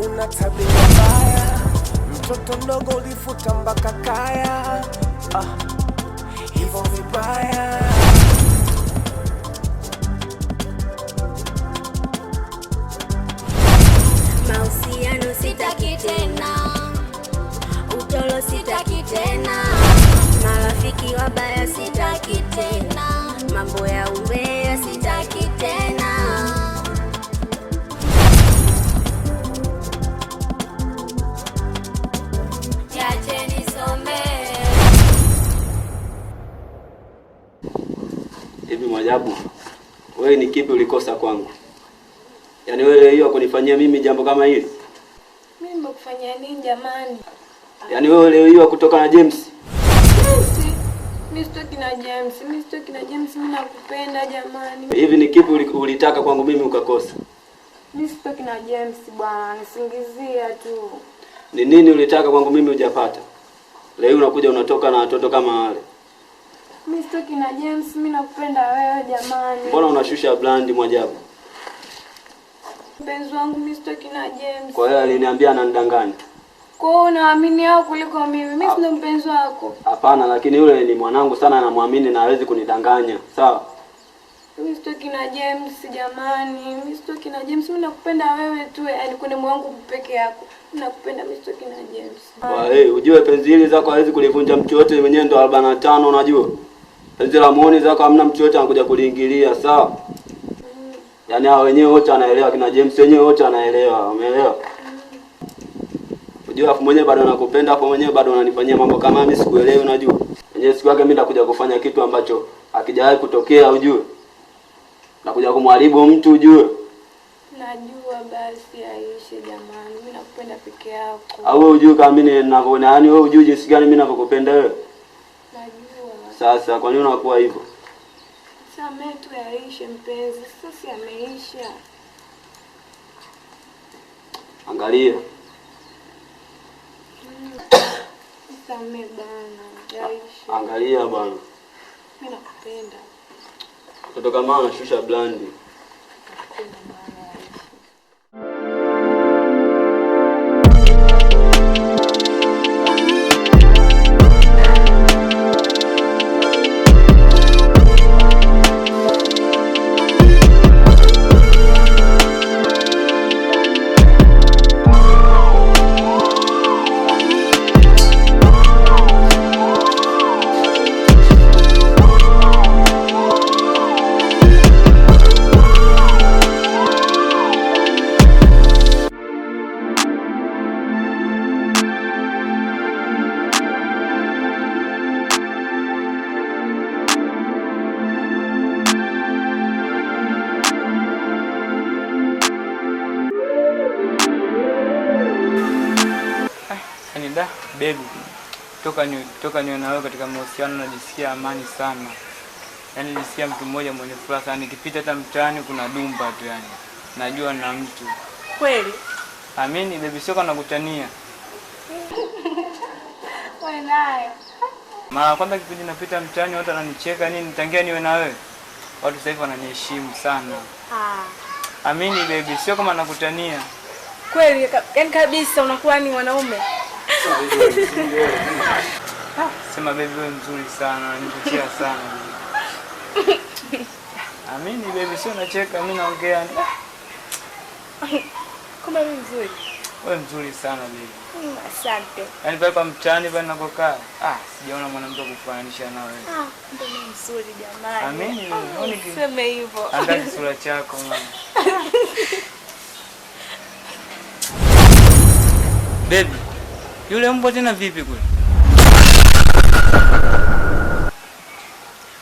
una tabia mbaya, mtoto mdogo ulifuta mpaka kaya, hivyo vibaya. Mahusiano sitaki tena, utolo sitaki tena, marafiki wabaya sitaki tena, mambo ya umbea sitaki tena. Niache nisome. Hivi Mwajabu, wewe ni kipi ulikosa kwangu? Yaani wewe hiyo kunifanyia mimi jambo kama hili? Mimi nimekufanyia nini jamani? Yaani wewe leo hiyo kutoka na James? Mimi sitoki na James. Mimi nakupenda jamani. Hivi ni kipi ulitaka kwangu mimi ukakosa? Mimi sitoki na James bwana, nisingizia tu. Ni nini ulitaka kwangu mimi hujapata? Leo unakuja unatoka na watoto kama wale. Mimi sitoki na James, mimi nakupenda wewe jamani. Mbona unashusha brand Mwajabu? Mpenzi wangu mimi sitoki na James. Kwa hiyo aliniambia ananidanganya. Kwa hiyo unaamini yao kuliko mimi. Mimi sio mpenzi wako. Hapana, lakini yule ni mwanangu sana, anamwamini na hawezi kunidanganya. Sawa? Mimi sitoki na James jamani. Mimi sitoki na James. Mimi nakupenda wewe tu. Yaani kwenye moyo wangu peke yako. Mimi nakupenda, mimi sitoki na James. Kwa ujue penzi hili zako hawezi kulivunja mtu yote, mwenyewe ndo 45 unajua. Penzi la muone zako hamna mtu yote anakuja kuliingilia, sawa? Yaani hao wenyewe wote wanaelewa, kina James wenyewe wote wanaelewa, umeelewa? Unajua afu mwenyewe bado nakupenda, afu mwenyewe bado unanifanyia mambo kama mimi sikuelewi, unajua. Mwenyewe siku yake mimi nitakuja kufanya kitu ambacho hakijawahi kutokea, ujue. Nakuja kumharibu mtu, ujue. Najua basi Aisha jamani, mimi nakupenda peke yako. Au wewe ujue kama mimi ninavyoona, yaani wewe ujue jinsi gani mimi ninavyokupenda wewe? Najua. Sasa kwa nini unakuwa hivyo? Samehe tu Aisha mpenzi, sasa ameisha. Angalia. Samehe bana, Aisha. Angalia bwana. Mimi nakupenda. Mtoto kama anashusha blandi. Nakupenda bana Aisha. Baby, toka niwe na wewe katika mahusiano najisikia amani sana. Yaani najisikia mtu mmoja mwenye furaha sana. Nikipita hata mtaani kuna dumba tu yani. Najua na mtu. Kweli? Amini baby, sio kana kutania. Wewe naye. Mara kwanza kipindi napita mtaani watu wananicheka nini, tangia niwe na wewe. Watu sasa hivi wananiheshimu sana. Amini baby, sio kama nakutania. Kweli, yani kabisa unakuwa ni mwanaume. Sema baby wewe mzuri sana, unanivutia sana. Amini baby, sio nacheka, mimi naongea. Kumbe mimi mzuri. Wewe mzuri sana baby. Asante. Yaani pale mtaani pale ninakokaa, sijaona mwanamke kufananisha na wewe. Kumbe mimi mzuri jamani. Amini, sema hivyo. Angalia sura chako mama. Baby, yule mbwa tena vipi kule?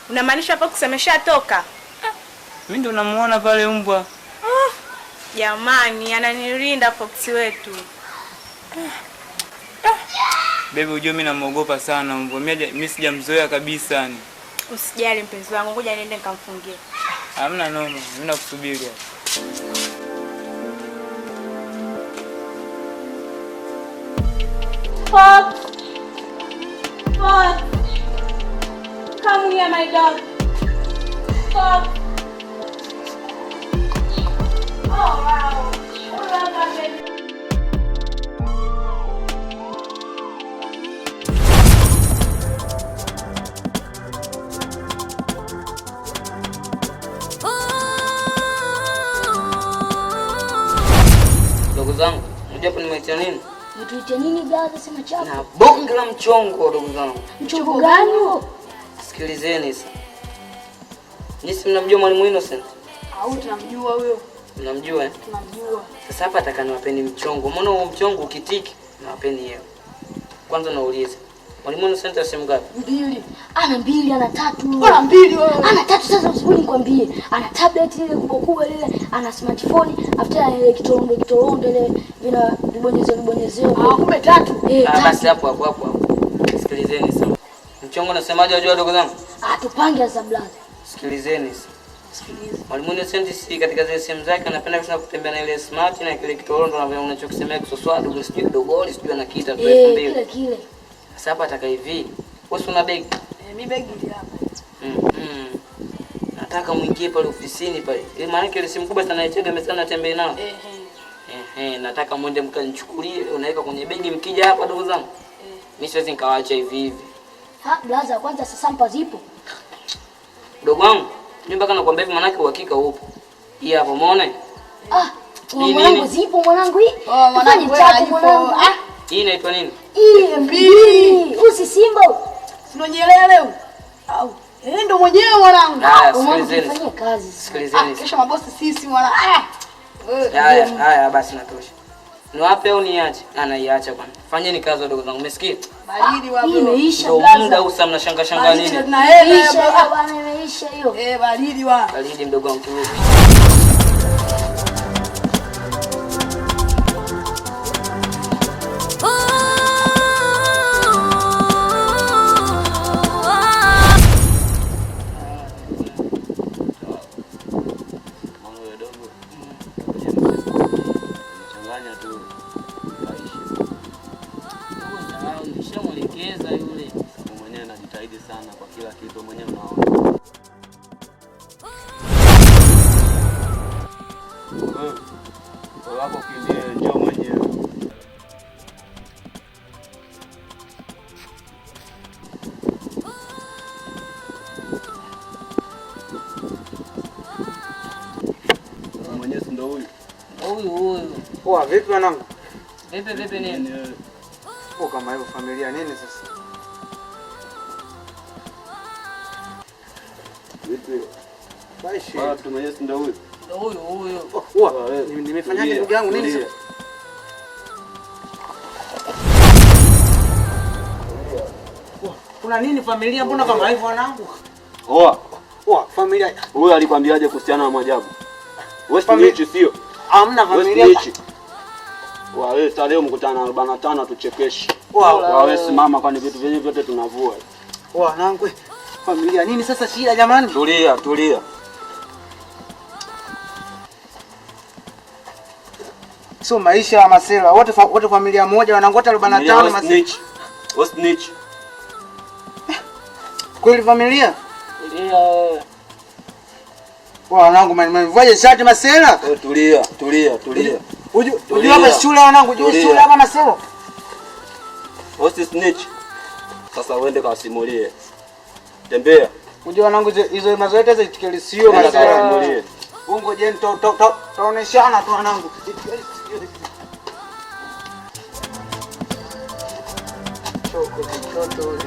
Unamaanisha hapo kusemesha toka? Mimi ndo namuona pale mbwa. Jamani, ananirinda fox wetu. Baby, unajua mimi namuogopa sana mbwa. Mimi sijamzoea kabisa yani. Usijali mpenzi wangu, ngoja niende nikamfungie. Hamna noma, mimi nakusubiri. Fox! Fox! Come here, my dog. Fox! Oh, wow. Oh, baby. Unajua hapo nimeita nini? Nituite nini gaza sema chapa? Na bonge la mchongo ndugu zangu. Mchongo gani huo? Sikilizeni sasa. Nisi mnamjua Mwalimu Innocent? Au tunamjua huyo? Mnamjua eh? Tunamjua. Sasa hapa nataka niwapeni mchongo. Umeona huo mchongo ukitiki na wapeni yeye. Kwanza nauliza. Mwalimu Innocent ana simu ngapi? 2. Ana 2, ana 3. Ana 2 wewe. Ana 3 sasa usibuni nikwambie. Ana tablet ile kubwa ile, ana smartphone, after ile kitorondo ile vina vibonyezeo. Kumbe 3. Basi hapo. Sikilizeni sasa. Mchongo nasemaje wajua ndugu zangu? Tupange za blaza. Sikilizeni sasa. Mwalimu Innocent si katika zile simu zake anapenda sana kutembea na ile smart na kile kitorondo na unachokisemea kisoswadu ndio sijui dogoli sijui anakiita 2000. Kile. Sasa hapa ataka hivi. Wewe una begi? Mimi begi hili hapa. Nataka muingie pale ofisini pale. Maana ile simu kubwa sana ichega msana natembea nao. Nataka muende mkanichukulie, unaweka kwenye begi mkija hapa ndugu zangu. Mimi siwezi nikawaacha hivi. Blaza kwanza sasa mpa zipo. Ndugu wangu, mimi mpaka nakwambia hivi maana uhakika upo. Hii hapo umeona? Mwanangu zipo mwanangu hii. Mwanangu mwanangu. Hii inaitwa nini? Hii mbili. Usi Simba. Unanielewa leo? Au ndio mwenyewe mwanangu. Sikilizeni kazi. Sikilizeni. Kesho mabosi sisi mwana. Haya basi natosha. Niwape au niache? Naiacha bwana. Fanyeni kazi ndugu zangu. Umesikia? Baridi wapo. Imeisha blaza. Ndio muda huu sasa mnashanga nini? Imeisha bwana, imeisha hiyo. Baridi wa. Baridi mdogo wangu tu. Nishamwelekeza yule. Mwenyewe najitahidi sana kwa kila kitu mwenyewe unaona. Wewe wako kimbie njoo mwenyewe. Mwenyewe ndio huyu. Huyu. Poa, vipi wanangu? Vipi nini? Kama hivyo familia nini sasa? Vipi? Baishi. Mtu mwenyewe ndio huyu. Huyu. Nimefanyaje ndugu yangu nini sasa? Kuna nini familia? Mbona kama hivyo wanangu? Familia. Huyu alikwambiaje kuhusiana na Mwajabu? Wewe snitch sio? Hamna familia. Wewe sasa leo mkutana 45 tuchekeshe. Wewe simama kwani vitu vyenyewe vyote tunavua. Wanangu familia nini sasa shida jamani? Tulia. Sio maisha ya masela. Wote familia moja wanangu wote 45 masela. Wewe snitch. Kweli familia? Wanangu mnivaje shati masela? Tulia. Ujue hapa shule wanangu, ujue shule hapa masela. Wewe snitch. Sasa uende kawasimulie. Tembea. Ujue wanangu hizo mazoezi hizo itikilisio masela. Ungo je taoneshana tu wanangu. Choto.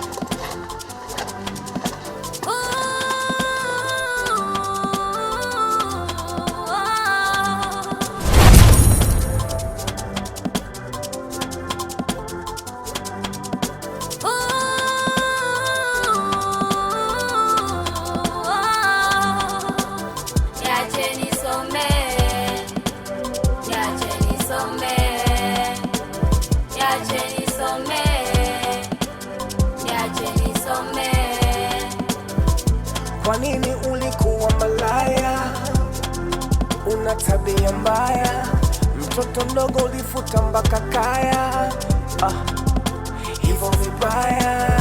Kwa nini ulikuwa malaya? Una tabia mbaya, mtoto mdogo ulifuta mpaka kaya. Hivyo vibaya.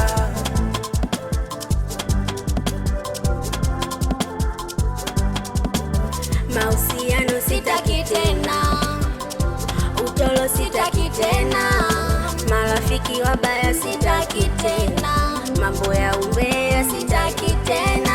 Mahusiano sitaki tena, utolo sitaki tena, marafiki wabaya sitaki tena, mambo ya umbea sitaki tena.